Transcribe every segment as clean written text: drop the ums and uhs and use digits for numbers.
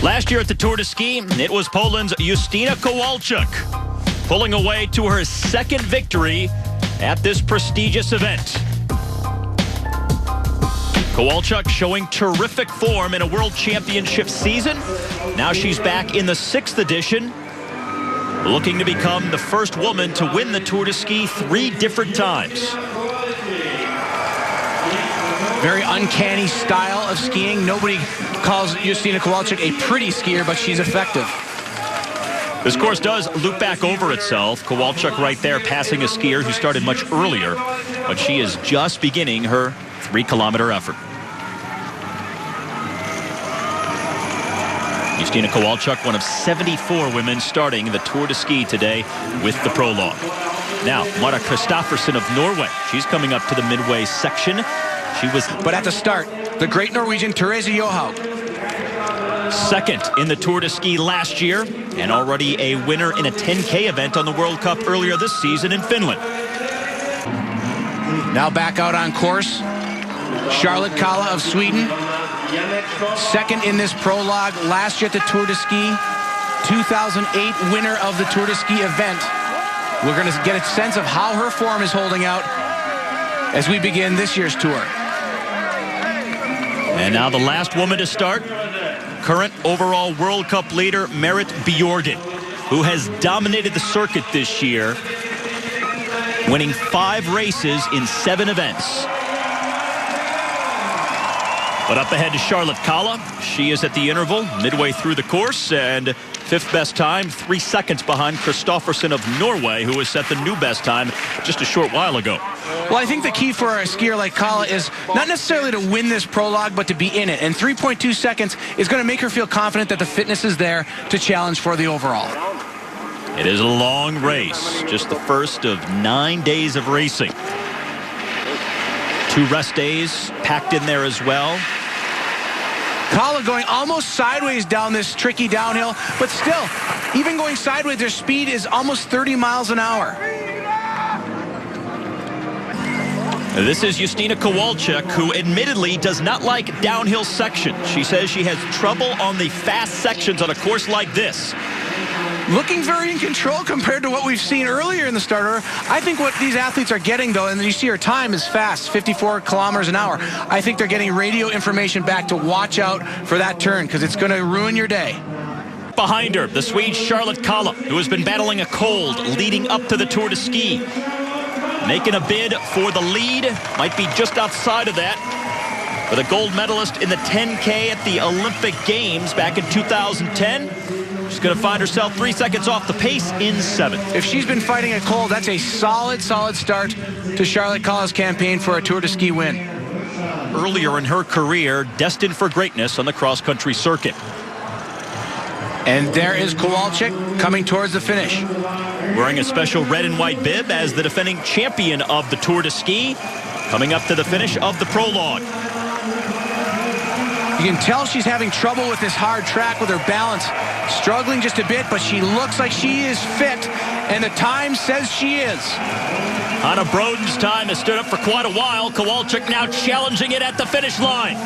Last year at the Tour de Ski, it was Poland's Justyna Kowalczyk pulling away to her second victory at this prestigious event. Kowalczyk showing terrific form in a World Championship season. Now she's back in the 6th edition, looking to become the first woman to win the Tour de Ski 3 different times. Very uncanny style of skiing. Nobody calls Justyna Kowalczyk a pretty skier, but she's effective. This course does loop back over itself. Kowalczyk right there passing a skier who started much earlier, but she is just beginning her 3-kilometer effort. Justyna Kowalczyk, one of 74 women starting the Tour de Ski today with the prologue. Now, Mara Kristoffersen of Norway. She's coming up to the midway section. But at the start, the great Norwegian Therese Johaug. Second in the Tour de Ski last year, and already a winner in a 10K event on the World Cup earlier this season in Finland. Now back out on course, Charlotte Kalla of Sweden. Second in this prologue last year at the Tour de Ski. 2008 winner of the Tour de Ski event. We're going to get a sense of how her form is holding out as we begin this year's tour. And now the last woman to start, current overall World Cup leader Marit Bjorgen, who has dominated the circuit this year, winning 5 races in 7 events. But up ahead to Charlotte Kalla. She is at the interval midway through the course, and 5th best time, 3 seconds behind Kristoffersen of Norway, who has set the new best time just a short while ago. Well, I think the key for a skier like Kalla is not necessarily to win this prologue, but to be in it. And 3.2 seconds is going to make her feel confident that the fitness is there to challenge for the overall. It is a long race, just the first of 9 days of racing. 2 rest days packed in there as well. Kalla going almost sideways down this tricky downhill, but still, even going sideways, their speed is almost 30 miles an hour. This is Justyna Kowalczyk, who admittedly does not like downhill sections. She says she has trouble on the fast sections on a course like this. Looking very in control compared to what we've seen earlier in the starter. I think what these athletes are getting, though, and then you see her time is fast, 54 kilometers an hour. I think they're getting radio information back to watch out for that turn, because it's going to ruin your day. Behind her, the Swede Charlotte Kalla, who has been battling a cold leading up to the Tour de Ski. Making a bid for the lead, might be just outside of that. With a gold medalist in the 10K at the Olympic Games back in 2010. She's going to find herself 3 seconds off the pace in 7th. If she's been fighting a cold, that's a solid start to Charlotte Kalla's campaign for a Tour de Ski win. Earlier in her career, destined for greatness on the cross-country circuit. And there is Kowalczyk coming towards the finish. Wearing a special red and white bib as the defending champion of the Tour de Ski, coming up to the finish of the prologue. You can tell she's having trouble with this hard track with her balance. Struggling just a bit, but she looks like she is fit, and the time says she is. Hanna Broden's time has stood up for quite a while. Kowalczyk now challenging it at the finish line.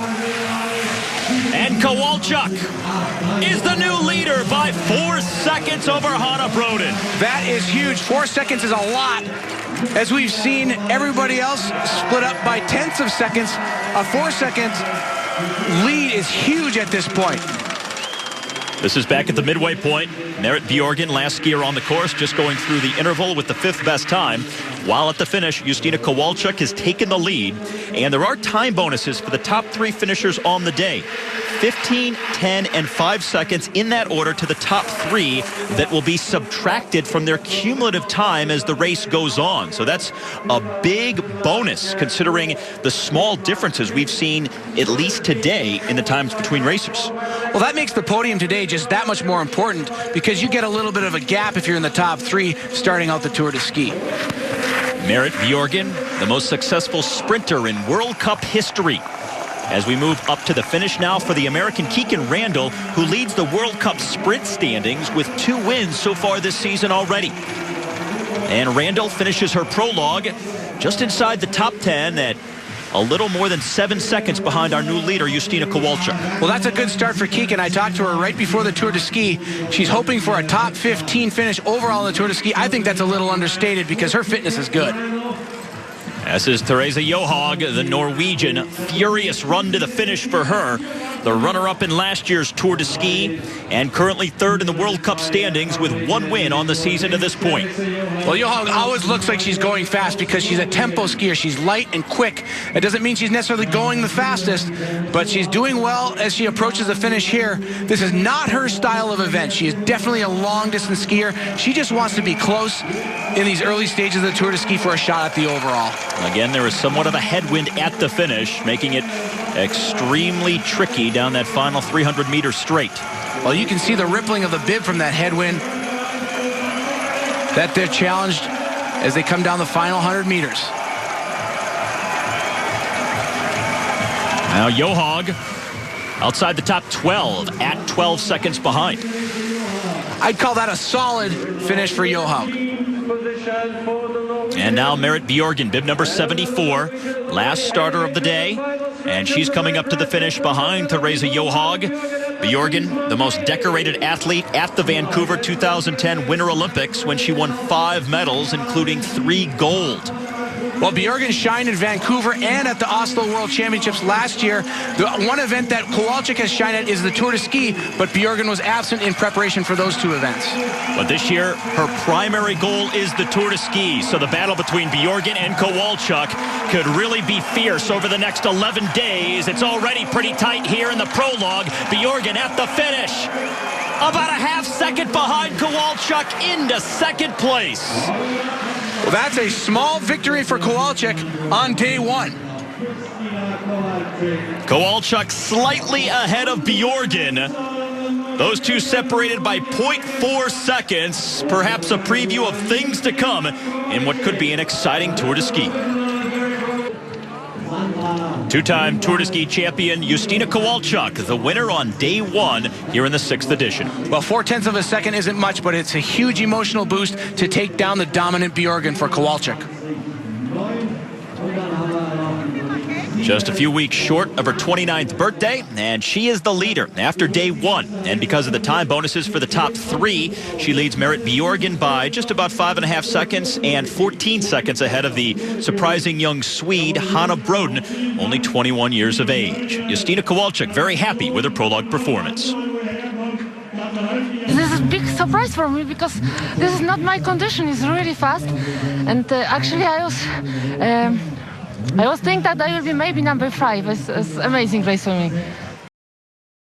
And Kowalczyk is the new leader by 4 seconds over Hanna Broden. That is huge. 4 seconds is a lot. As we've seen everybody else split up by tenths of seconds, a 4-second lead is huge at this point. This is back at the midway point. Marit Bjorgen, last skier on the course, just going through the interval with the 5th best time. While at the finish, Justyna Kowalczyk has taken the lead, and there are time bonuses for the top 3 finishers on the day. 15, 10, and 5 seconds in that order to the top 3 that will be subtracted from their cumulative time as the race goes on. So that's a big bonus considering the small differences we've seen, at least today, in the times between racers. Well, that makes the podium today just that much more important because you get a little bit of a gap if you're in the top 3 starting out the Tour de Ski. Marit Bjorgen, the most successful sprinter in World Cup history. As we move up to the finish now for the American Keegan Randall, who leads the World Cup sprint standings with 2 wins so far this season already. And Randall finishes her prologue just inside the top 10 at a little more than 7 seconds behind our new leader, Justyna Kowalczyk. Well, that's a good start for Keegan. I talked to her right before the Tour de Ski. She's hoping for a top 15 finish overall in the Tour de Ski. I think that's a little understated because her fitness is good. As is Therese Johaug, the Norwegian. Furious run to the finish for her. The runner-up in last year's Tour de Ski and currently third in the World Cup standings with 1 win on the season to this point. Well, Johaug always looks like she's going fast because she's a tempo skier. She's light and quick. It doesn't mean she's necessarily going the fastest, but she's doing well as she approaches the finish here. This is not her style of event. She is definitely a long-distance skier. She just wants to be close in these early stages of the Tour de Ski for a shot at the overall. Again, there is somewhat of a headwind at the finish, making it extremely tricky down that final 300-meter straight. Well, you can see the rippling of the bib from that headwind. That they're challenged as they come down the final 100 meters. Now Johaug outside the top 12 at 12 seconds behind. I'd call that a solid finish for Johaug. And now Merit Bjorgen, bib number 74, last starter of the day. And she's coming up to the finish behind Therese Johaug. Bjorgen, the most decorated athlete at the Vancouver 2010 Winter Olympics when she won 5 medals, including 3 gold. Well, Bjorgen shined in Vancouver and at the Oslo World Championships last year. The one event that Kowalczyk has shined at is the Tour de Ski, but Bjorgen was absent in preparation for those 2 events. But this year, her primary goal is the Tour de Ski, so the battle between Bjorgen and Kowalczyk could really be fierce over the next 11 days. It's already pretty tight here in the prologue. Bjorgen at the finish. About a half second behind Kowalczyk into second place. Well, that's a small victory for Kowalczyk on day 1. Kowalczyk slightly ahead of Bjorgen. Those 2 separated by 0.4 seconds. Perhaps a preview of things to come in what could be an exciting Tour de Ski. 2-time Tour de Ski champion Justyna Kowalczyk, the winner on day 1 here in the 6th edition. Well, 0.4 of a second isn't much, but it's a huge emotional boost to take down the dominant Bjorgen for Kowalczyk. Just a few weeks short of her 29th birthday, and she is the leader after day 1. And because of the time bonuses for the top 3, she leads Merit Bjorgen by just about 5.5 seconds and 14 seconds ahead of the surprising young Swede, Hanna Broden, only 21 years of age. Justyna Kowalczyk very happy with her prologue performance. This is a big surprise for me because this is not my condition. It's really fast, and actually I was thinking that I will be maybe number 5. It's an amazing race for me.